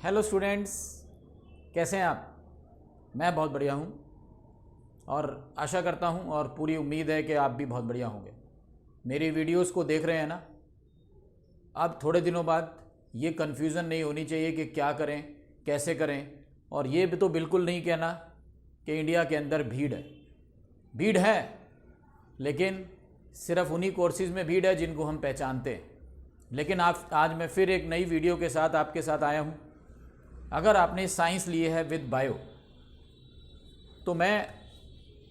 Hello students, कैसे हैं आप? मैं बहुत बढ़िया हूँ और आशा करता हूँ और पूरी उम्मीद है कि आप भी बहुत बढ़िया होंगे। मेरी वीडियोस को देख रहे हैं ना? अब थोड़े दिनों बाद ये कन्फ्यूज़न नहीं होनी चाहिए कि क्या करें, कैसे करें। और ये भी तो बिल्कुल नहीं कहना कि इंडिया के अंदर भीड़ है, लेकिन सिर्फ उन्हीं कोर्सेज़ में भीड़ है जिनको हम पहचानते हैं। लेकिन आज मैं फिर एक नई वीडियो के साथ आपके साथ आया हूँ। अगर आपने साइंस लिए है विद बायो, तो मैं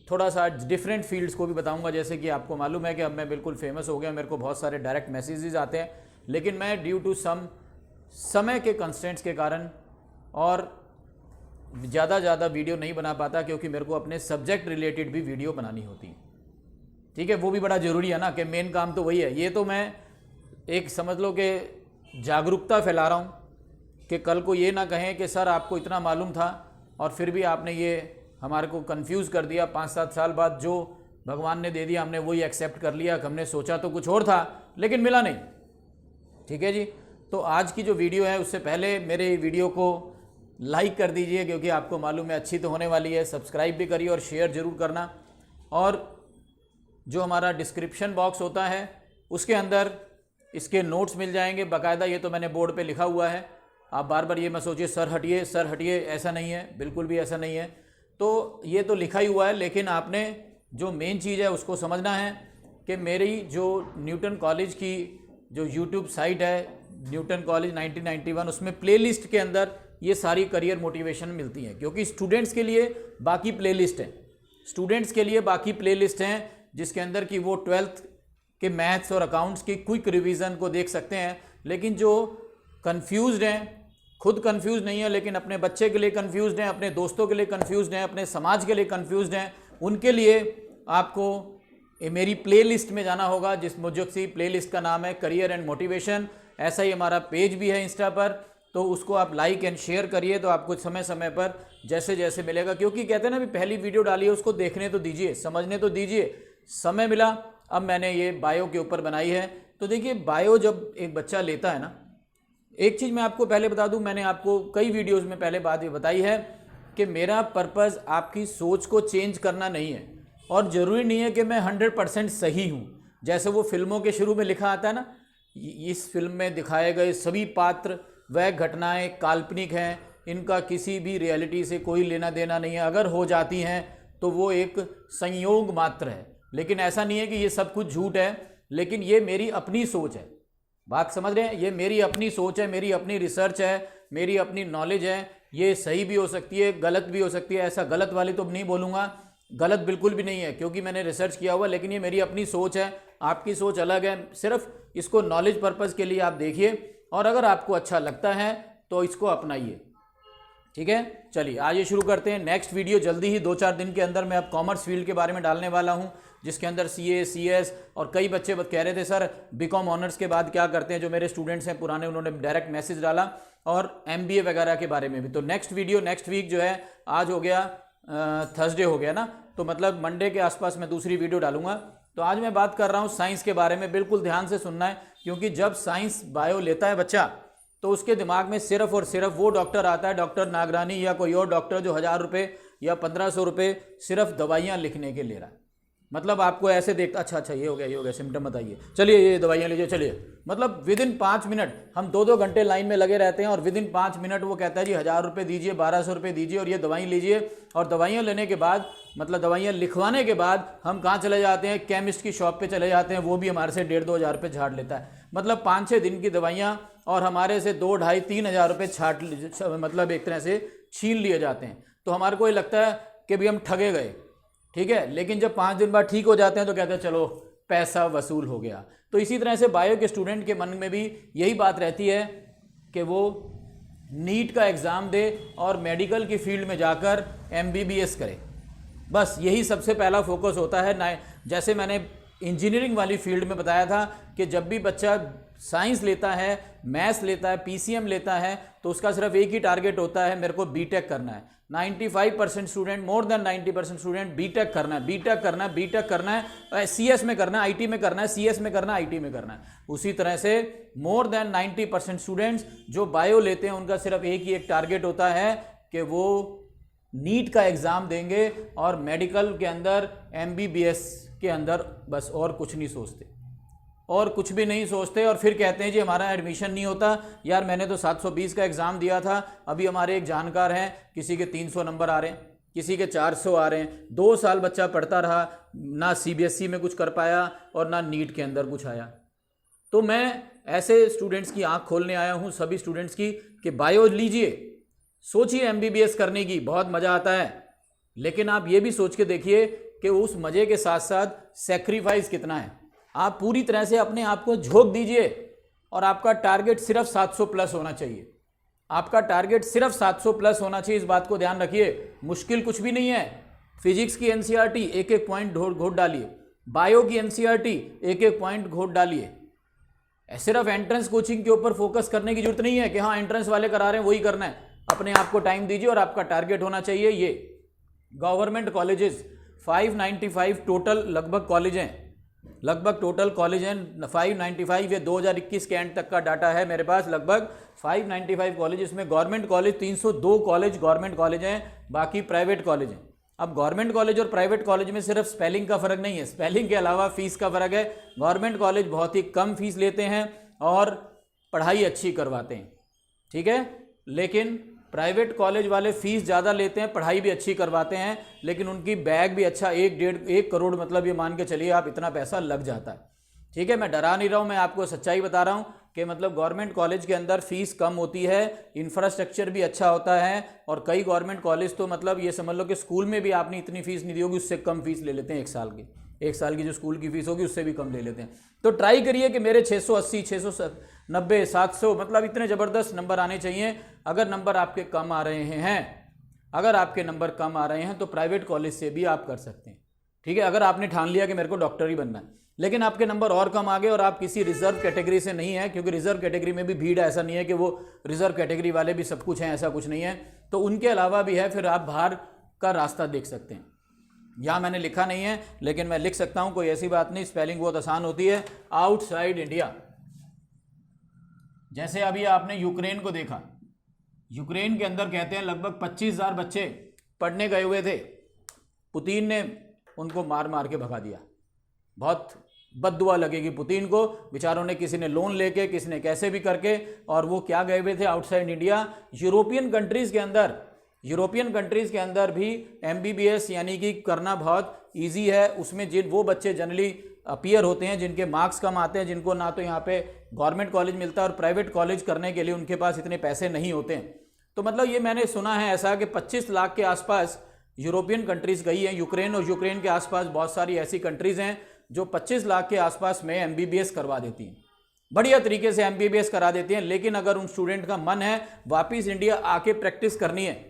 थोड़ा सा डिफरेंट फील्ड्स को भी बताऊंगा। जैसे कि आपको मालूम है कि अब मैं बिल्कुल फेमस हो गया, मेरे को बहुत सारे डायरेक्ट मैसेजेस आते हैं, लेकिन मैं ड्यू टू समय के कंस्ट्रेंट्स के कारण और ज़्यादा वीडियो नहीं बना पाता, क्योंकि मेरे को अपने सब्जेक्ट रिलेटेड भी वीडियो बनानी होती है। ठीक है, वो भी बड़ा ज़रूरी है ना, कि मेन काम तो वही है। ये तो मैं एक समझ लो कि जागरूकता फैला रहा हूँ कि कल को ये ना कहें कि सर आपको इतना मालूम था और फिर भी आपने ये हमारे को कंफ्यूज कर दिया। 5-7 साल बाद जो भगवान ने दे दिया हमने वही एक्सेप्ट कर लिया। हमने सोचा तो कुछ और था लेकिन मिला नहीं। ठीक है जी, तो आज की जो वीडियो है उससे पहले मेरे वीडियो को लाइक कर दीजिए, क्योंकि आपको मालूम है अच्छी तो होने वाली है। सब्सक्राइब भी करिए और शेयर ज़रूर करना। और जो हमारा डिस्क्रिप्शन बॉक्स होता है उसके अंदर इसके नोट्स मिल जाएंगे बाकायदा। ये तो मैंने बोर्ड पे लिखा हुआ है। आप बार बार ये मत सोचिए सर हटिए, ऐसा नहीं है, बिल्कुल भी ऐसा नहीं है। तो ये तो लिखा ही हुआ है, लेकिन आपने जो मेन चीज़ है उसको समझना है कि मेरी जो न्यूटन कॉलेज की जो यूट्यूब साइट है, न्यूटन कॉलेज 1991, उसमें प्लेलिस्ट के अंदर ये सारी करियर मोटिवेशन मिलती हैं। क्योंकि स्टूडेंट्स के लिए बाकी प्लेलिस्ट हैं, जिसके अंदर कि वो 12th के मैथ्स और अकाउंट्स की क्विक रिवीजन को देख सकते हैं। लेकिन जो कंफ्यूज्ड हैं, खुद कंफ्यूज नहीं है लेकिन अपने बच्चे के लिए कंफ्यूज्ड हैं, अपने दोस्तों के लिए कंफ्यूज्ड हैं, अपने समाज के लिए कंफ्यूज्ड हैं, उनके लिए आपको मेरी प्लेलिस्ट में जाना होगा, जिस प्लेलिस्ट का नाम है करियर एंड मोटिवेशन। ऐसा ही हमारा पेज भी है इंस्टा पर, तो उसको आप लाइक एंड शेयर करिए, तो आपको समय समय पर जैसे जैसे मिलेगा। क्योंकि कहते हैं ना, अभी पहली वीडियो डाली है उसको देखने तो दीजिए, समझने तो दीजिए। समय मिला, अब मैंने ये बायो के ऊपर बनाई है। तो देखिए, बायो जब एक बच्चा लेता है ना, एक चीज़ मैं आपको पहले बता दूं, मैंने आपको कई वीडियोस में पहले बात ये बताई है कि मेरा पर्पज़ आपकी सोच को चेंज करना नहीं है। और ज़रूरी नहीं है कि मैं 100% सही हूँ। जैसे वो फिल्मों के शुरू में लिखा आता है ना, इस फिल्म में दिखाए गए सभी पात्र व घटनाएं काल्पनिक हैं, इनका किसी भी रियलिटी से कोई लेना देना नहीं है, अगर हो जाती हैं तो वो एक संयोग मात्र है। लेकिन ऐसा नहीं है कि ये सब कुछ झूठ है, लेकिन ये मेरी अपनी सोच है। बात समझ रहे हैं? ये मेरी अपनी सोच है, मेरी अपनी रिसर्च है, मेरी अपनी नॉलेज है। ये सही भी हो सकती है, गलत भी हो सकती है। ऐसा गलत वाली तो नहीं बोलूँगा, गलत बिल्कुल भी नहीं है, क्योंकि मैंने रिसर्च किया हुआ। लेकिन ये मेरी अपनी सोच है, आपकी सोच अलग है। सिर्फ इसको नॉलेज पर्पज़ के लिए आप देखिए, और अगर आपको अच्छा लगता है तो इसको अपनाइए। ठीक है, चलिए आज ये शुरू करते हैं। नेक्स्ट वीडियो जल्दी ही 2-4 दिन के अंदर मैं अब कॉमर्स फील्ड के बारे में डालने वाला हूँ, जिसके अंदर CA CS, और कई बच्चे कह रहे थे सर BCom ऑनर्स के बाद क्या करते हैं, जो मेरे स्टूडेंट्स हैं पुराने, उन्होंने डायरेक्ट मैसेज डाला, और MBA वगैरह के बारे में भी। तो नेक्स्ट वीडियो नेक्स्ट वीक जो है, आज हो गया थर्सडे हो गया ना, तो मतलब मंडे के आसपास मैं दूसरी वीडियो डालूंगा। तो आज मैं बात कर रहा हूँ साइंस के बारे में। बिल्कुल ध्यान से सुनना है, क्योंकि जब साइंस बायो लेता है बच्चा, तो उसके दिमाग में सिर्फ और सिर्फ वो डॉक्टर आता है, डॉक्टर नागरानी या कोई और डॉक्टर, जो 1000 रुपये या 1500 रुपये सिर्फ दवाइयाँ लिखने के ले रहा है। मतलब आपको ऐसे देखता, अच्छा ये हो गया, सिम्टम बताइए, चलिए ये दवाइयाँ लीजिए, चलिए। मतलब विदिन 5 मिनट, हम 2-2 घंटे लाइन में लगे रहते हैं, और विदिन 5 मिनट वो कहता है जी 1000 रुपये दीजिए, 1200 रुपये दीजिए और ये दवाई लीजिए। और दवाइयाँ लेने के बाद, मतलब दवाइयाँ लिखवाने के बाद हम कहाँ चले जाते हैं? केमिस्ट की शॉप पे चले जाते हैं। वो भी हमारे से 1,500-2 हज़ार रुपये झाड़ लेता है। मतलब 5-6 दिन की दवाइयाँ, और हमारे से 2-2.5-3 हज़ार रुपये मतलब एक तरह से छीन लिए जाते हैं। तो हमारे को ये लगता है कि भी हम ठगे गए। ठीक है, लेकिन जब 5 दिन बाद ठीक हो जाते हैं तो कहते हैं चलो पैसा वसूल हो गया। तो इसी तरह से बायो के स्टूडेंट के मन में भी यही बात रहती है कि वो नीट का एग्ज़ाम दे और मेडिकल की फील्ड में जाकर MBBS करे। बस यही सबसे पहला फोकस होता है। जैसे मैंने इंजीनियरिंग वाली फील्ड में बताया था कि जब भी बच्चा साइंस लेता है, मैथ्स लेता है, पीसीएम लेता है, तो उसका सिर्फ एक ही टारगेट होता है, मेरे को बीटेक करना है। 95% student, more than 90% student BTech करना है, बीटेक करना है, बीटेक करना है, सीएस में करना है, आईटी में करना है, सीएस में करना है, आईटी में करना है। उसी तरह से मोर देन 90% स्टूडेंट्स जो बायो लेते हैं उनका सिर्फ एक ही एक टारगेट होता है कि वो नीट का एग्जाम देंगे और मेडिकल के अंदर, एमबीबीएस के अंदर, बस और कुछ नहीं सोचते, और कुछ भी नहीं सोचते। और फिर कहते हैं जी हमारा एडमिशन नहीं होता। यार मैंने तो 720 का एग्ज़ाम दिया था, अभी हमारे एक जानकार हैं, किसी के 300 नंबर आ रहे हैं, किसी के 400 आ रहे हैं। 2 साल बच्चा पढ़ता रहा, ना सीबीएसई में कुछ कर पाया और ना नीट के अंदर कुछ आया। तो मैं ऐसे स्टूडेंट्स की आंख खोलने आया हूँ, सभी स्टूडेंट्स की, कि बायो लीजिए, सोचिए एमबीबीएस करने की, बहुत मज़ा आता है, लेकिन आप ये भी सोच के देखिए कि उस मज़े के साथ साथ सेक्रीफाइस कितना है। आप पूरी तरह से अपने आप को झोंक दीजिए और आपका टारगेट सिर्फ 700 प्लस होना चाहिए। आपका टारगेट सिर्फ 700 प्लस होना चाहिए, इस बात को ध्यान रखिए। मुश्किल कुछ भी नहीं है। फिजिक्स की एनसीईआरटी एक एक पॉइंट घोट डालिए, बायो की एनसीईआरटी एक एक पॉइंट घोट डालिए। सिर्फ एंट्रेंस कोचिंग के ऊपर फोकस करने की जरूरत नहीं है कि हाँ एंट्रेंस वाले करा रहे हैं वही करना है। अपने आप को टाइम दीजिए और आपका टारगेट होना चाहिए ये। गवर्नमेंट कॉलेजेस 595 टोटल लगभग कॉलेज हैं, लगभग टोटल कॉलेज हैं 595। ये 2021 के एंड तक का डाटा है मेरे पास। लगभग 595 कॉलेज, इसमें government college 302 college government college हैं, बाकी प्राइवेट कॉलेज हैं। अब गवर्नमेंट कॉलेज और प्राइवेट कॉलेज में सिर्फ स्पेलिंग का फ़र्क नहीं है, स्पेलिंग के अलावा फीस का फ़र्क है। गवर्नमेंट कॉलेज बहुत ही कम फीस लेते हैं और पढ़ाई अच्छी करवाते हैं, ठीक है। लेकिन प्राइवेट कॉलेज वाले फीस ज़्यादा लेते हैं, पढ़ाई भी अच्छी करवाते हैं, लेकिन उनकी बैग भी अच्छा 1 करोड़ मतलब ये मान के चलिए आप, इतना पैसा लग जाता है, ठीक है। मैं डरा नहीं रहा हूँ, मैं आपको सच्चाई बता रहा हूँ कि मतलब गवर्नमेंट कॉलेज के अंदर फीस कम होती है, इंफ्रास्ट्रक्चर भी अच्छा होता है, और कई गवर्नमेंट कॉलेज तो मतलब ये समझ लो कि स्कूल में भी आपने इतनी फीस नहीं दी होगी, उससे कम फीस ले लेते हैं। एक साल की जो स्कूल की फीस होगी उससे भी कम ले लेते हैं। तो ट्राई करिए कि मेरे 680, 690, 700 मतलब इतने ज़बरदस्त नंबर आने चाहिए। अगर नंबर आपके कम आ रहे हैं, अगर आपके नंबर कम आ रहे हैं तो प्राइवेट कॉलेज से भी आप कर सकते हैं, ठीक है। अगर आपने ठान लिया कि मेरे को डॉक्टर ही बनना है, लेकिन आपके नंबर और कम आ गए और आप किसी रिजर्व कैटेगरी से नहीं है, क्योंकि रिजर्व कैटेगरी में भी भीड़ है, ऐसा नहीं है कि वो रिजर्व कैटेगरी वाले भी सब कुछ हैं, ऐसा कुछ नहीं है। तो उनके अलावा भी है, फिर आप बाहर का रास्ता देख सकते हैं। यहाँ मैंने लिखा नहीं है लेकिन मैं लिख सकता हूँ, कोई ऐसी बात नहीं, स्पेलिंग बहुत आसान होती है। आउटसाइड इंडिया, जैसे अभी आपने यूक्रेन को देखा, यूक्रेन के अंदर कहते हैं लगभग 25,000 बच्चे पढ़ने गए हुए थे, पुतिन ने उनको मार मार के भगा दिया। बहुत बद्दुआ लगेगी पुतिन को, बेचारों ने, किसी ने लोन लेके, किसी ने कैसे भी करके, और वो क्या गए हुए थे आउटसाइड इंडिया। यूरोपियन कंट्रीज़ के अंदर भी एमबीबीएस यानी कि करना बहुत इजी है। उसमें जिन वो बच्चे जनरली अपीयर होते हैं जिनके मार्क्स कम आते हैं, जिनको ना तो यहाँ पे गवर्नमेंट कॉलेज मिलता है और प्राइवेट कॉलेज करने के लिए उनके पास इतने पैसे नहीं होते हैं। तो मतलब ये मैंने सुना है ऐसा कि 25 लाख के आसपास यूरोपियन कंट्रीज़ गई हैं। यूक्रेन और यूक्रेन के आसपास बहुत सारी ऐसी कंट्रीज़ हैं जो 25 लाख के आसपास में एमबीबीएस करवा देती हैं, बढ़िया तरीके से एमबीबीएस करा देती हैं। लेकिन अगर उन स्टूडेंट का मन है वापस इंडिया आके प्रैक्टिस करनी है,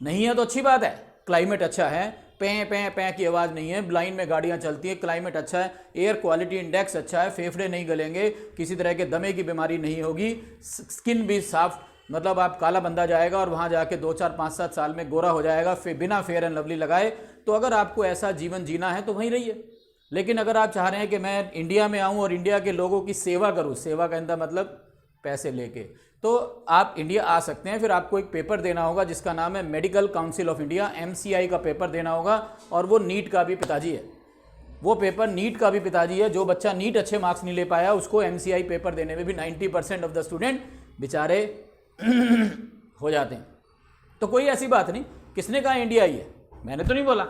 नहीं है तो अच्छी बात है, क्लाइमेट अच्छा है, पैं पैं पैं की आवाज़ नहीं है, लाइन में गाड़ियाँ चलती हैं, क्लाइमेट अच्छा है, एयर क्वालिटी इंडेक्स अच्छा है, फेफड़े नहीं गलेंगे, किसी तरह के दमे की बीमारी नहीं होगी, स्किन भी साफ, मतलब आप काला बंदा जाएगा और वहाँ जाके 2, 4, 5, 7 साल में गोरा हो जाएगा बिना फेयर एंड लवली लगाए। तो अगर आपको ऐसा जीवन जीना है तो वहीं रहिए। लेकिन अगर आप चाह रहे हैं कि मैं इंडिया में आऊँ और इंडिया के लोगों की सेवा करूँ, सेवा का मतलब पैसे लेके, तो आप इंडिया आ सकते हैं। फिर आपको एक पेपर देना होगा जिसका नाम है medical council of India, MCI का पेपर देना होगा, और वो नीट का भी पिताजी है, वो पेपर नीट का भी पिताजी है। जो बच्चा नीट अच्छे मार्क्स नहीं ले पाया उसको MCI पेपर देने में भी 90% ऑफ द स्टूडेंट बेचारे हो जाते हैं। तो कोई ऐसी बात नहीं, किसने कहा इंडिया ही है, मैंने तो नहीं बोला।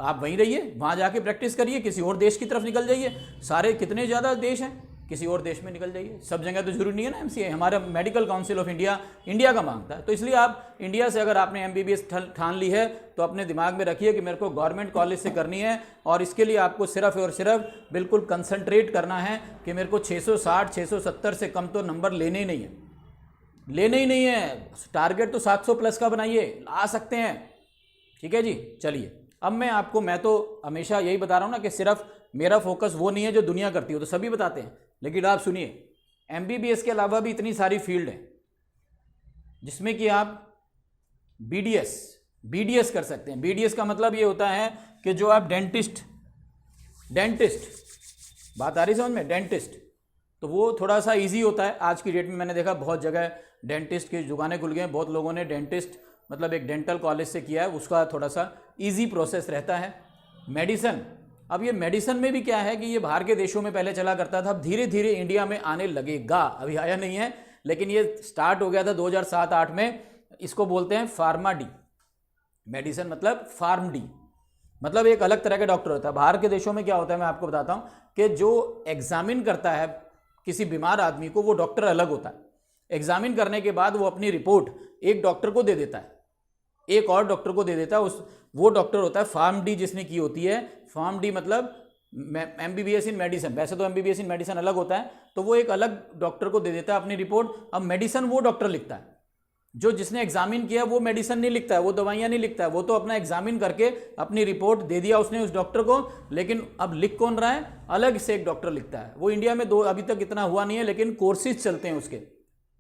आप वहीं रहिए, वहाँ जाके प्रैक्टिस करिए, किसी और देश की तरफ निकल जाइए। सारे कितने ज़्यादा देश हैं, किसी और देश में निकल जाइए। सब जगह तो जरूरी नहीं है ना MCI, हमारा medical council of India India का मांगता है। तो इसलिए आप इंडिया से अगर आपने MBBS ठान ली है तो अपने दिमाग में रखिए कि मेरे को गवर्नमेंट कॉलेज से करनी है, और इसके लिए आपको सिर्फ और सिर्फ बिल्कुल कंसंट्रेट करना है कि मेरे को 660, 670 से कम तो नंबर लेने ही नहीं है, लेने ही नहीं है। टारगेट तो 700 प्लस का बनाइए, आ सकते हैं, ठीक है जी। चलिए अब मैं तो हमेशा यही बता रहा हूँ ना कि सिर्फ मेरा फोकस वो नहीं है जो दुनिया करती हो, तो सभी बताते हैं, लेकिन आप सुनिए, MBBS के अलावा भी इतनी सारी फील्ड हैं जिसमें कि आप BDS कर सकते हैं। BDS का मतलब ये होता है कि जो आप डेंटिस्ट, बात आ रही समझ में, डेंटिस्ट, तो वो थोड़ा सा इजी होता है। आज की डेट में मैंने देखा बहुत जगह डेंटिस्ट की दुकानें खुल गई हैं, बहुत लोगों ने डेंटिस्ट मतलब एक डेंटल कॉलेज से किया है, उसका थोड़ा सा इजी प्रोसेस रहता है। मेडिसन, अब ये मेडिसन में भी क्या है कि ये बाहर के देशों में पहले चला करता था, अब धीरे धीरे इंडिया में आने लगेगा, अभी आया नहीं है लेकिन ये स्टार्ट हो गया था 2007-8 में। इसको बोलते हैं फार्मा डी, मेडिसन मतलब फार्म डी, मतलब एक अलग तरह का डॉक्टर होता है। बाहर के देशों में क्या होता है मैं आपको बताता हूँ कि जो एग्जामिन करता है किसी बीमार आदमी को, वो डॉक्टर अलग होता है। एग्जामिन करने के बाद वो अपनी रिपोर्ट एक डॉक्टर को दे देता है, एक और डॉक्टर को दे देता है, वो डॉक्टर होता है फार्म डी जिसने की होती है। फार्म डी मतलब MBBS इन मेडिसिन, वैसे तो MBBS इन मेडिसिन अलग होता है, तो वो एक अलग डॉक्टर को दे देता है अपनी रिपोर्ट। अब मेडिसिन वो डॉक्टर लिखता है, जो जिसने एग्जामिन किया वो मेडिसिन नहीं लिखता है, वो दवाइयाँ नहीं लिखता है, वो तो अपना एग्जामिन करके अपनी रिपोर्ट दे दिया उसने उस डॉक्टर को, लेकिन अब लिख कौन रहा है, अलग से एक डॉक्टर लिखता है। वो इंडिया में अभी तक इतना हुआ नहीं है, लेकिन कोर्सेज चलते हैं उसके,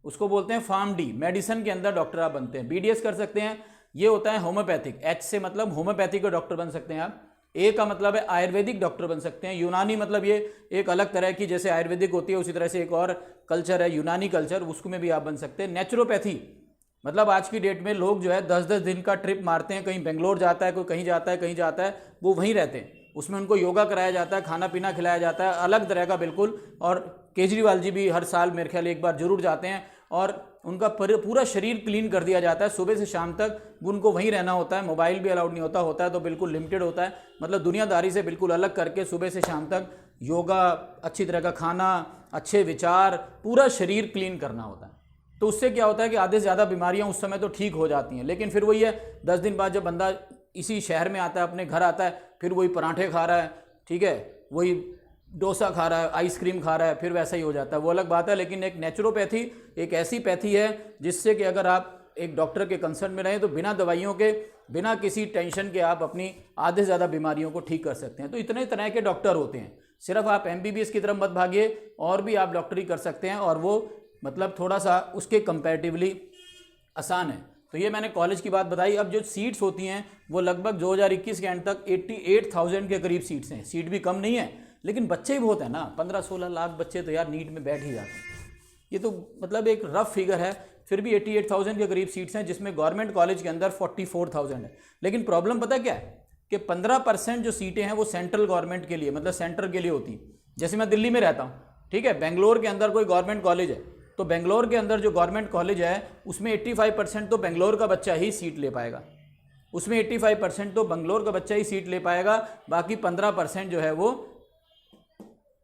उसको बोलते हैं फार्म डी। मेडिसिन के अंदर डॉक्टर आप बनते हैं। BDS कर सकते हैं, ये होता है होम्योपैथिक, H से मतलब होम्योपैथिक का डॉक्टर बन सकते हैं आप। A का मतलब है आयुर्वेदिक डॉक्टर बन सकते हैं। यूनानी मतलब ये एक अलग तरह की, जैसे आयुर्वेदिक होती है उसी तरह से एक और कल्चर है यूनानी कल्चर, उसमें भी आप बन सकते हैं। नेचुरोपैथी मतलब आज की डेट में लोग जो है 10-10 दिन का ट्रिप मारते हैं, कहीं बेंगलोर जाता है, कोई कहीं जाता है, कहीं जाता है, वो वहीं रहते हैं, उसमें उनको योगा कराया जाता है, खाना पीना खिलाया जाता है, अलग तरह का बिल्कुल। और केजरीवाल जी भी हर साल मेरे ख्याल एक बार जरूर जाते हैं और उनका पूरा शरीर क्लीन कर दिया जाता है, सुबह से शाम तक उनको वहीं रहना होता है, मोबाइल भी अलाउड नहीं होता है तो बिल्कुल लिमिटेड होता है, मतलब दुनियादारी से बिल्कुल अलग करके सुबह से शाम तक योगा, अच्छी तरह का खाना, अच्छे विचार, पूरा शरीर क्लीन करना होता है। तो उससे क्या होता है कि आधे से ज़्यादा बीमारियां उस समय तो ठीक हो जाती हैं, लेकिन फिर वही है 10 दिन बाद जब बंदा इसी शहर में आता है, अपने घर आता है, फिर वही पराठे खा रहा है, ठीक है, वही डोसा खा रहा है, आइसक्रीम खा रहा है, फिर वैसा ही हो जाता है, वो अलग बात है। लेकिन एक नेचुरोपैथी एक ऐसी पैथी है जिससे कि अगर आप एक डॉक्टर के कंसर्न में रहें तो बिना दवाइयों के, बिना किसी टेंशन के आप अपनी आधे से ज़्यादा बीमारियों को ठीक कर सकते हैं। तो इतने तरह के डॉक्टर होते हैं, सिर्फ आप MBBS की तरफ मत भागिए, और भी आप डॉक्टरी कर सकते हैं, और वो मतलब थोड़ा सा उसके कंपैरेटिवली आसान है। तो ये मैंने कॉलेज की बात बताई। अब जो सीट्स होती हैं वो लगभग 2021 के एंड तक 88,000 के करीब सीट्स हैं। सीट भी कम नहीं है, लेकिन बच्चे ही बहुत है ना, 15-16 लाख बच्चे तो यार नीट में बैठ ही जाते हैं। ये तो मतलब एक रफ फिगर है, फिर भी 88,000 के करीब सीट्स हैं, जिसमें गवर्नमेंट कॉलेज के अंदर 44,000 है। लेकिन प्रॉब्लम पता क्या है कि 15% जो सीटें हैं वो सेंट्रल गवर्नमेंट के लिए, मतलब सेंटर के लिए होती है। जैसे मैं दिल्ली में रहता हूँ, ठीक है, बेंगलोर के अंदर कोई गवर्नमेंट कॉलेज है, तो बेंगलोर के अंदर जो गवर्नमेंट कॉलेज है उसमें 85% तो बेंगलोर का बच्चा ही सीट ले पाएगा, उसमें 85% तो बेंगलोर का बच्चा ही सीट ले पाएगा, बाकी 15% जो है वो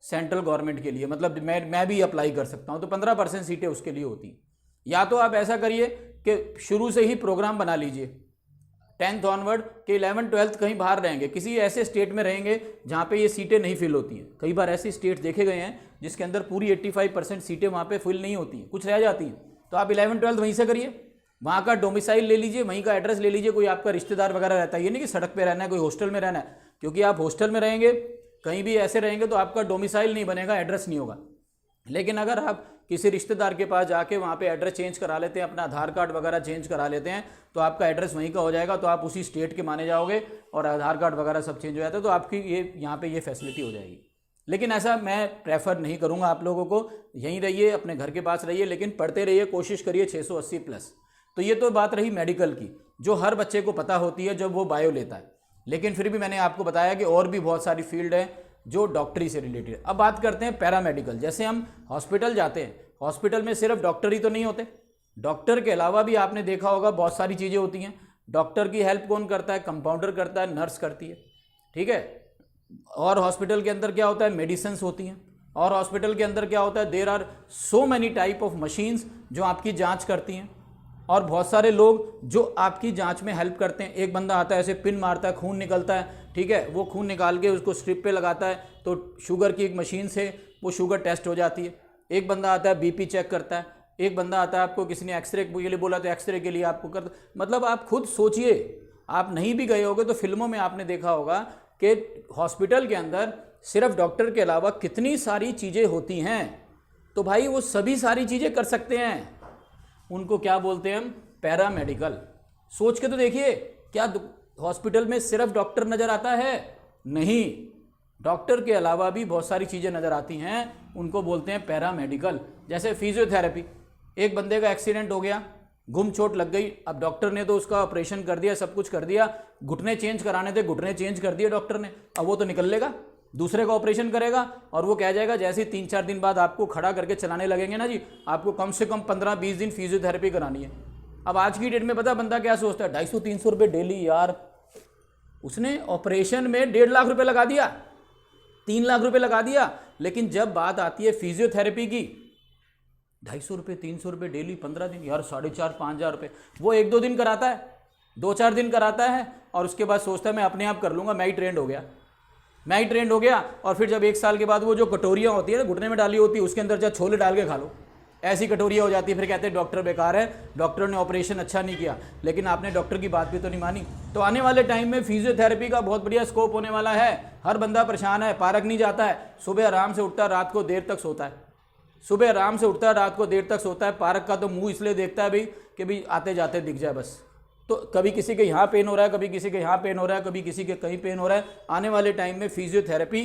सेंट्रल गवर्नमेंट के लिए, मतलब मैं भी अप्लाई कर सकता हूं, तो 15% सीटें उसके लिए होती हैं। या तो आप ऐसा करिए कि शुरू से ही प्रोग्राम बना लीजिए 10th ऑनवर्ड कि 11th-12th कहीं बाहर रहेंगे, किसी ऐसे स्टेट में रहेंगे जहाँ पे ये सीटें नहीं फिल होती हैं। कई बार ऐसे स्टेट देखे गए हैं जिसके अंदर पूरी 85% सीटें वहाँ पे फिल नहीं होती हैं, कुछ रह जाती हैं। तो आप 11th-12th वहीं से करिए, वहाँ का डोमिसाइल ले लीजिए, वहीं का एड्रेस ले लीजिए, कोई आपका रिश्तेदार वगैरह रहता है, ये नहीं कि सड़क पर रहना है, कोई हॉस्टल में रहना है, क्योंकि आप हॉस्टल में रहेंगे, कहीं भी ऐसे रहेंगे तो आपका डोमिसाइल नहीं बनेगा, एड्रेस नहीं होगा। लेकिन अगर आप किसी रिश्तेदार के पास जाके वहाँ पे एड्रेस चेंज करा लेते हैं, अपना आधार कार्ड वगैरह चेंज करा लेते हैं, तो आपका एड्रेस वहीं का हो जाएगा, तो आप उसी स्टेट के माने जाओगे और आधार कार्ड वगैरह सब चेंज हो जाता है, तो आपकी ये यहाँ पे ये फैसिलिटी हो जाएगी। लेकिन ऐसा मैं प्रेफर नहीं करूँगा आप लोगों को, यहीं रहिए, अपने घर के पास रहिए, लेकिन पढ़ते रहिए, कोशिश करिए 680+। तो ये तो बात रही मेडिकल की, जो हर बच्चे को पता होती है जब वो बायो लेता है। लेकिन फिर भी मैंने आपको बताया कि और भी बहुत सारी फील्ड है जो डॉक्टरी से रिलेटेड। अब बात करते हैं पैरामेडिकल। जैसे हम हॉस्पिटल जाते हैं, हॉस्पिटल में सिर्फ डॉक्टर ही तो नहीं होते, डॉक्टर के अलावा भी आपने देखा होगा बहुत सारी चीज़ें होती हैं। डॉक्टर की हेल्प कौन करता है? कंपाउंडर करता है, नर्स करती है, ठीक है। और हॉस्पिटल के अंदर क्या होता है? मेडिसिन्स होती हैं। और हॉस्पिटल के अंदर क्या होता है? There are so many type of machines जो आपकी जाँच करती हैं, और बहुत सारे लोग जो आपकी जांच में हेल्प करते हैं। एक बंदा आता है, ऐसे पिन मारता है, खून निकलता है, ठीक है, वो खून निकाल के उसको स्ट्रिप पे लगाता है, तो शुगर की एक मशीन से वो शुगर टेस्ट हो जाती है। एक बंदा आता है बीपी चेक करता है, एक बंदा आता है, आपको किसी ने एक्सरे के लिए बोला तो एक्सरे के लिए आपको कर, मतलब आप खुद सोचिए, आप नहीं भी गए होगे तो फिल्मों में आपने देखा होगा कि हॉस्पिटल के अंदर सिर्फ डॉक्टर के अलावा कितनी सारी चीज़ें होती हैं। तो भाई वो सभी सारी चीज़ें कर सकते हैं, उनको क्या बोलते हैं हम, पैरामेडिकल। सोच के तो देखिए, क्या हॉस्पिटल में सिर्फ डॉक्टर नज़र आता है? नहीं, डॉक्टर के अलावा भी बहुत सारी चीज़ें नज़र आती हैं, उनको बोलते हैं पैरामेडिकल। जैसे फिजियोथेरेपी, एक बंदे का एक्सीडेंट हो गया, गुम चोट लग गई, अब डॉक्टर ने तो उसका ऑपरेशन कर दिया, सब कुछ कर दिया, घुटने चेंज कराने थे, घुटने चेंज कर दिए डॉक्टर ने, अब वो तो निकल लेगा, दूसरे का ऑपरेशन करेगा और वो कह जाएगा जैसे ही 3-4 दिन बाद आपको खड़ा करके चलाने लगेंगे ना जी, आपको कम से कम 15-20 दिन फिजियोथेरेपी करानी है। अब आज की डेट में पता बंदा क्या सोचता है, 250-300 रुपये डेली। यार उसने ऑपरेशन में 1.5 लाख रुपये लगा दिया, 3 लाख रुपये लगा दिया, लेकिन जब बात आती है फिजियोथेरेपी की, 250 रुपये 300 रुपये डेली 15 दिन, यार 4,500-5,000 रुपये। वो 1-2 दिन कराता है, 2-4 दिन कराता है और उसके बाद सोचता है मैं अपने आप कर लूँगा, मैं ही ट्रेंड हो गया, मैं ही ट्रेंड हो गया। और फिर जब 1 साल के बाद वो जो कटोरियाँ होती है ना घुटने में डाली होती है, उसके अंदर जब छोले डाल के खा लो, ऐसी कटोरियाँ हो जाती है। फिर कहते हैं डॉक्टर बेकार है, डॉक्टर ने ऑपरेशन अच्छा नहीं किया, लेकिन आपने डॉक्टर की बात भी तो नहीं मानी। तो आने वाले टाइम में फिजियोथेरेपी का बहुत बढ़िया स्कोप होने वाला है। हर बंदा परेशान है, पार्क नहीं जाता है, सुबह आराम से उठता है, रात को देर तक सोता है, सुबह आराम से उठता है, रात को देर तक सोता है। पार्क का तो मुंह इसलिए देखता है भाई कि भाई आते जाते दिख जाए बस। तो कभी किसी के यहाँ पेन हो रहा है, कभी किसी के यहाँ पेन हो रहा है, कभी किसी के कहीं पेन हो रहा है। आने वाले टाइम में फिजियोथेरेपी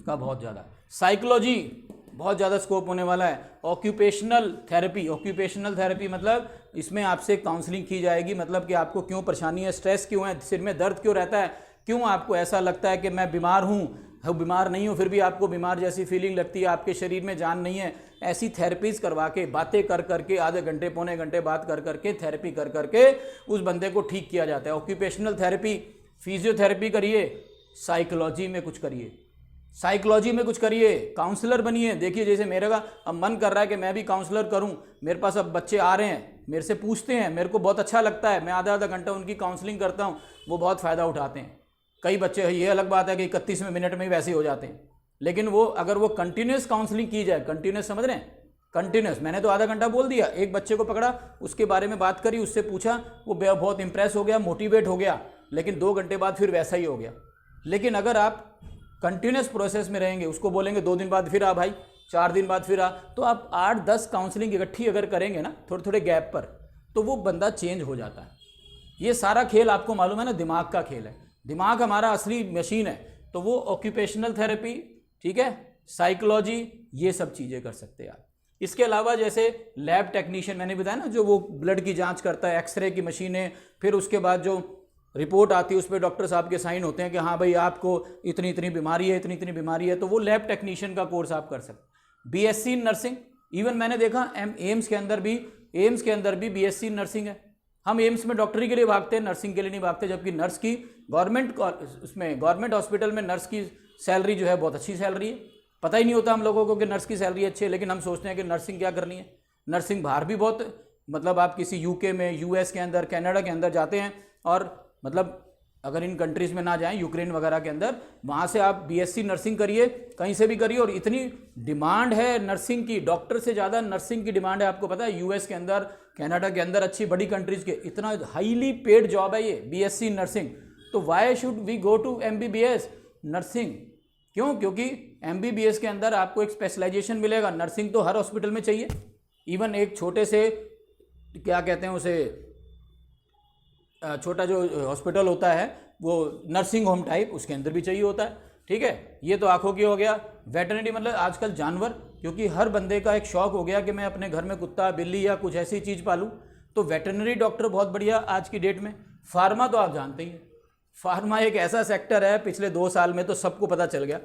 का बहुत ज़्यादा, साइकोलॉजी बहुत ज़्यादा स्कोप होने वाला है। ऑक्यूपेशनल थेरेपी, ऑक्यूपेशनल थेरेपी मतलब इसमें आपसे काउंसलिंग की जाएगी, मतलब कि आपको क्यों परेशानी है, स्ट्रेस क्यों है, सिर में दर्द क्यों रहता है, क्यों आपको ऐसा लगता है कि मैं बीमार हूँ, बीमार नहीं हूँ फिर भी आपको बीमार जैसी फीलिंग लगती है, आपके शरीर में जान नहीं है। ऐसी थेरेपीज करवा के, बातें कर करके, आधे घंटे पौने घंटे बात कर करके, थेरेपी कर करके उस बंदे को ठीक किया जाता है। ऑक्यूपेशनल थेरेपी, फिजियोथेरेपी करिए, साइकोलॉजी में कुछ करिए, साइकोलॉजी में कुछ करिए, काउंसलर बनिए। देखिए जैसे मेरे का अब मन कर रहा है कि मैं भी काउंसलर करूं, मेरे पास अब बच्चे आ रहे हैं, मेरे से पूछते हैं, मेरे को बहुत अच्छा लगता है, मैं आधा घंटा उनकी काउंसलिंग करता हूं, वो बहुत फ़ायदा उठाते हैं। कई बच्चे, ये अलग बात है कि 31वें मिनट में ही वैसे ही हो जाते हैं, लेकिन वो अगर वो कंटिन्यूस काउंसलिंग की जाए, कंटिन्यूस समझ रहे हैं, कंटिन्यूस, मैंने तो आधा घंटा बोल दिया, एक बच्चे को पकड़ा, उसके बारे में बात करी, उससे पूछा, वो बहुत इंप्रेस हो गया, मोटिवेट हो गया, लेकिन 2 घंटे बाद फिर वैसा ही हो गया। लेकिन अगर आप कंटिन्यूस प्रोसेस में रहेंगे, उसको बोलेंगे 2 दिन बाद फिर आ भाई, 4 दिन बाद फिर आ, तो आप 8-10 काउंसलिंग इकट्ठी अगर करेंगे ना थोड़े थोड़े गैप पर, तो वो बंदा चेंज हो जाता है। ये सारा खेल आपको मालूम है ना, दिमाग का खेल है, दिमाग हमारा असली मशीन है। तो वो ऑक्यूपेशनल थेरेपी, ठीक है, साइकोलॉजी, ये सब चीज़ें कर सकते हैं आप। इसके अलावा जैसे लैब टेक्नीशियन मैंने बताया ना, जो वो ब्लड की जांच करता है, एक्सरे की मशीनें, फिर उसके बाद जो रिपोर्ट आती है उस पर डॉक्टर साहब के साइन होते हैं कि हाँ भाई आपको इतनी इतनी बीमारी है, इतनी इतनी बीमारी है, तो वो लैब टेक्नीशियन का कोर्स आप कर सकते। बीएससी नर्सिंग, इवन मैंने देखा एम्स के अंदर भी बीएससी नर्सिंग है। हम एम्स में डॉक्टरी के लिए भागते हैं, नर्सिंग के लिए नहीं भागते, जबकि नर्स की गवर्नमेंट हॉस्पिटल में नर्स की सैलरी जो है बहुत अच्छी सैलरी है। पता ही नहीं होता हम लोगों को कि नर्स की सैलरी अच्छी है, लेकिन हम सोचते हैं कि नर्सिंग क्या करनी है। नर्सिंग बाहर भी बहुत, मतलब आप किसी यूके में, यूएस के अंदर, कनाडा के अंदर जाते हैं, और मतलब अगर इन कंट्रीज़ में ना जाएं, यूक्रेन वगैरह के अंदर, वहाँ से आप बीएससी नर्सिंग करिए, कहीं से भी करिए, और इतनी डिमांड है नर्सिंग की, डॉक्टर से ज़्यादा नर्सिंग की डिमांड है। आपको पता है यूएस के अंदर, कनाडा के अंदर, अच्छी बड़ी कंट्रीज़ के, इतना हाईली पेड जॉब है ये बीएससी नर्सिंग। तो why should we go to MBBS nursing? क्यों? क्योंकि एमबीबीएस के अंदर आपको एक स्पेशलाइजेशन मिलेगा, नर्सिंग तो हर हॉस्पिटल में चाहिए। इवन एक छोटे से, क्या कहते हैं उसे, छोटा जो हॉस्पिटल होता है वो नर्सिंग होम टाइप, उसके अंदर भी चाहिए होता है, ठीक है। ये तो आंखों की हो गया। वेटरनरी मतलब आजकल जानवर, क्योंकि हर बंदे का एक शौक हो गया कि मैं अपने घर में कुत्ता, बिल्ली या कुछ ऐसी चीज़ पालूं, तो वेटरनरी डॉक्टर बहुत बढ़िया आज की डेट में। फार्मा तो आप जानते ही हैं, फार्मा एक ऐसा सेक्टर है, पिछले 2 साल में तो सबको पता चल गया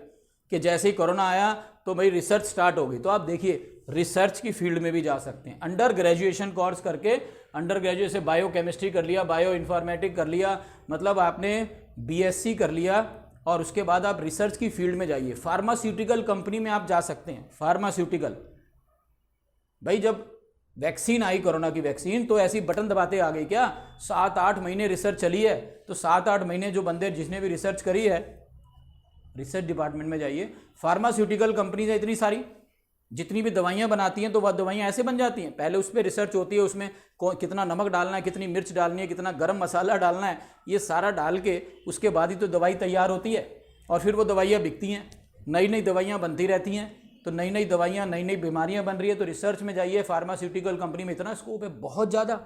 कि जैसे ही कोरोना आया तो भाई रिसर्च स्टार्ट हो गई। तो आप देखिए रिसर्च की फील्ड में भी जा सकते हैं, अंडर ग्रेजुएशन कोर्स करके, अंडर ग्रेजुएट से बायो केमिस्ट्री कर लिया, बायो इन्फॉर्मेटिक कर लिया, मतलब आपने बीएससी कर लिया, और उसके बाद आप रिसर्च की फील्ड में जाइए। फार्मास्यूटिकल कंपनी में आप जा सकते हैं। फार्मास्यूटिकल, भाई जब वैक्सीन आई, कोरोना की वैक्सीन, तो ऐसी बटन दबाते आ गई क्या? 7-8 महीने रिसर्च चली है, तो 7-8 महीने जो बंदे जिसने भी रिसर्च करी है, रिसर्च डिपार्टमेंट में जाइए। फार्मास्यूटिकल कंपनीज है इतनी सारी, जितनी भी दवाइयाँ बनाती हैं, तो वह दवाइयाँ ऐसे बन जाती हैं, पहले उस पर रिसर्च होती है, उसमें कितना नमक डालना है, कितनी मिर्च डालनी है, कितना गरम मसाला डालना है, ये सारा डाल के उसके बाद ही तो दवाई तैयार होती है, और फिर वो दवाइयाँ बिकती हैं, नई नई दवाइयाँ बनती रहती हैं, तो नई नई दवाइयाँ, नई नई बीमारियाँ बन रही है, तो रिसर्च में जाइए। फार्मास्यूटिकल कंपनी में इतना स्कोप है, बहुत ज़्यादा।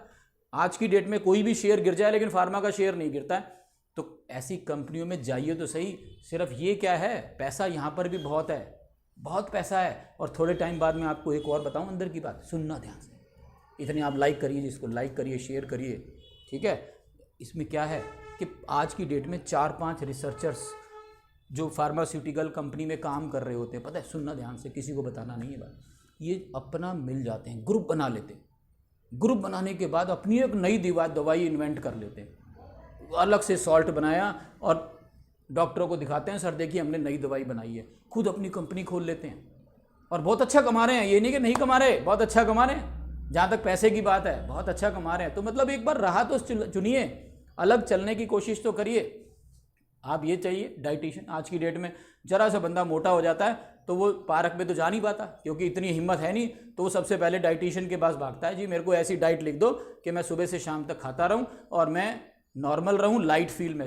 आज की डेट में कोई भी शेयर गिर जाए लेकिन फार्मा का शेयर नहीं गिरता है। तो ऐसी कंपनियों में जाइए तो सही। सिर्फ ये क्या है, पैसा यहाँ पर भी बहुत है, बहुत पैसा है। और थोड़े टाइम बाद मैं आपको एक और बताऊँ अंदर की बात, सुनना ध्यान से। इतनी आप लाइक करिए, जिसको लाइक करिए, शेयर करिए, ठीक है। इसमें क्या है कि आज की डेट में 4-5 रिसर्चर्स जो फार्मास्यूटिकल कंपनी में काम कर रहे होते हैं, पता है, सुनना ध्यान से, किसी को बताना नहीं है बात, ये अपना मिल जाते हैं, ग्रुप बना लेते हैं। ग्रुप बनाने के बाद अपनी एक नई दवाई इन्वेंट कर लेते हैं। अलग से सॉल्ट बनाया और डॉक्टरों को दिखाते हैं, सर देखिए हमने नई दवाई बनाई है। खुद अपनी कंपनी खोल लेते हैं और बहुत अच्छा कमा रहे हैं। ये नहीं कि नहीं कमा रहे, बहुत अच्छा कमा रहे हैं। जहाँ तक पैसे की बात है, बहुत अच्छा कमा रहे हैं। तो मतलब एक बार राह तो चुनिए, अलग चलने की कोशिश तो करिए। आप ये चाहिए डाइटिशियन। आज की डेट में जरा सा बंदा मोटा हो जाता है तो वो पार्क में तो जा नहीं पाता, क्योंकि इतनी हिम्मत है नहीं, तो वो सबसे पहले डाइटिशियन के पास भागता है, जी मेरे को ऐसी डाइट लिख दो कि मैं सुबह से शाम तक खाता रहूं और मैं नॉर्मल रहूं, लाइट फील में।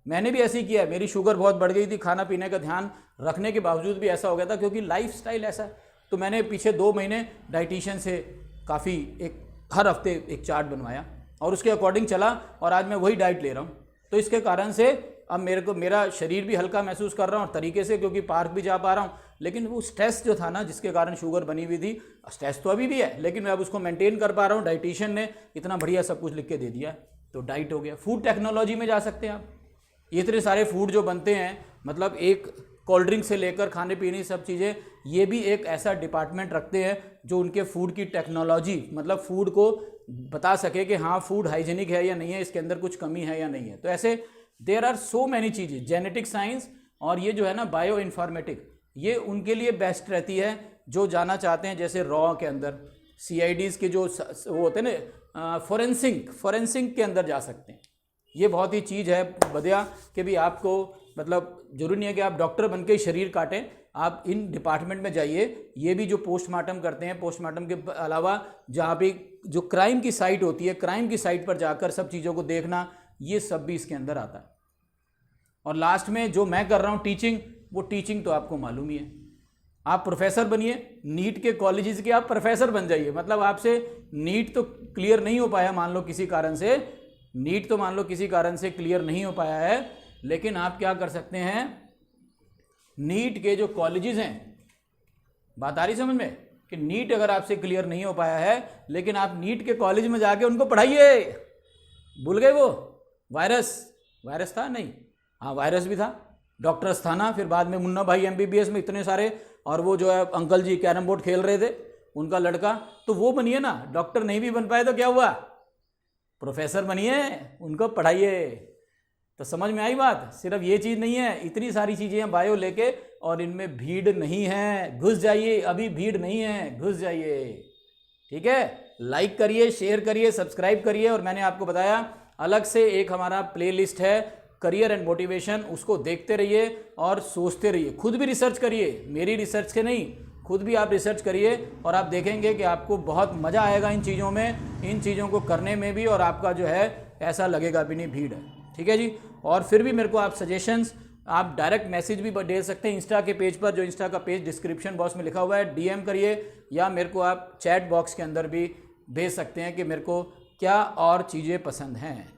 मैंने भी ऐसे ही किया है। मेरी शुगर बहुत बढ़ गई थी, खाना पीने का ध्यान रखने के बावजूद भी ऐसा हो गया था, क्योंकि लाइफस्टाइल ऐसा है। तो मैंने पीछे 2 महीने डाइटिशियन से काफ़ी हर हफ्ते एक चार्ट बनवाया और उसके अकॉर्डिंग चला, और आज मैं वही डाइट ले रहा हूँ। तो इसके कारण से अब मेरा शरीर भी हल्का महसूस कर रहा हूँ और तरीके से, क्योंकि पार्क भी जा पा रहा हूँ। लेकिन वो स्ट्रेस जो था ना, जिसके कारण शुगर बनी हुई थी, स्ट्रेस तो अभी भी है, लेकिन मैं अब उसको मेंटेन कर पा रहा हूँ। डाइटिशियन ने इतना बढ़िया सब कुछ लिख के दे दिया, तो डाइट हो गया। फूड टेक्नोलॉजी में जा सकते हैं आप। ये इतने सारे फूड जो बनते हैं, मतलब एक कोल्ड ड्रिंक से लेकर खाने पीने सब चीज़ें, ये भी एक ऐसा डिपार्टमेंट रखते हैं जो उनके फूड की टेक्नोलॉजी, मतलब फूड को बता सके कि हाँ फूड हाइजीनिक है या नहीं है, इसके अंदर कुछ कमी है या नहीं है। तो ऐसे देयर आर सो मैनी चीज़ें। जेनेटिक साइंस और ये जो है ना बायो इन्फॉर्मेटिक, ये उनके लिए बेस्ट रहती है जो जाना चाहते हैं। जैसे रॉ के अंदर CIDs के जो वो होते हैं ना, फोरेंसिक के अंदर जा सकते हैं। ये बहुत ही चीज़ है बढ़िया कि भी आपको, मतलब जरूरी नहीं है कि आप डॉक्टर बन के ही शरीर काटें, आप इन डिपार्टमेंट में जाइए। ये भी जो पोस्टमार्टम करते हैं, पोस्टमार्टम के अलावा जहाँ पे जो क्राइम की साइट होती है, क्राइम की साइट पर जाकर सब चीज़ों को देखना, ये सब भी इसके अंदर आता है। और लास्ट में जो मैं कर रहा हूँ टीचिंग, वो टीचिंग तो आपको मालूम ही है। आप प्रोफेसर बनिए, नीट के कॉलेजेस के आप प्रोफेसर बन जाइए। मतलब आपसे नीट तो क्लियर नहीं हो पाया, मान लो किसी कारण से, नीट तो मान लो किसी कारण से क्लियर नहीं हो पाया है, लेकिन आप क्या कर सकते हैं, नीट के जो कॉलेजेस हैं, बात आ रही समझ में, कि नीट अगर आपसे क्लियर नहीं हो पाया है, लेकिन आप नीट के कॉलेज में जाके उनको पढ़ाइए। भूल गए वो वायरस था नहीं, हाँ वायरस भी था, डॉक्टर्स था ना, फिर बाद में मुन्ना भाई MBBS में इतने सारे, और वो जो है अंकल जी कैरम बोर्ड खेल रहे थे, उनका लड़का, तो वो बनिए ना। डॉक्टर नहीं भी बन पाए तो क्या हुआ, प्रोफेसर बनिए, उनको पढ़ाइए। तो समझ में आई बात। सिर्फ ये चीज़ नहीं है, इतनी सारी चीज़ें हैं बायो लेके, और इनमें भीड़ नहीं है, घुस जाइए। अभी भीड़ नहीं है, घुस जाइए, ठीक है। लाइक करिए, शेयर करिए, सब्सक्राइब करिए। और मैंने आपको बताया अलग से एक हमारा प्लेलिस्ट है करियर एंड मोटिवेशन, उसको देखते रहिए और सोचते रहिए। खुद भी रिसर्च करिए, मेरी रिसर्च के नहीं, खुद भी आप रिसर्च करिए, और आप देखेंगे कि आपको बहुत मज़ा आएगा इन चीज़ों में, इन चीज़ों को करने में भी, और आपका जो है ऐसा लगेगा भी नहीं भीड़ है, ठीक है जी। और फिर भी मेरे को आप सजेशंस, आप डायरेक्ट मैसेज भी दे सकते हैं इंस्टा के पेज पर, जो इंस्टा का पेज डिस्क्रिप्शन बॉक्स में लिखा हुआ है, DM करिए, या मेरे को आप चैट बॉक्स के अंदर भी भेज सकते हैं कि मेरे को क्या और चीज़ें पसंद हैं।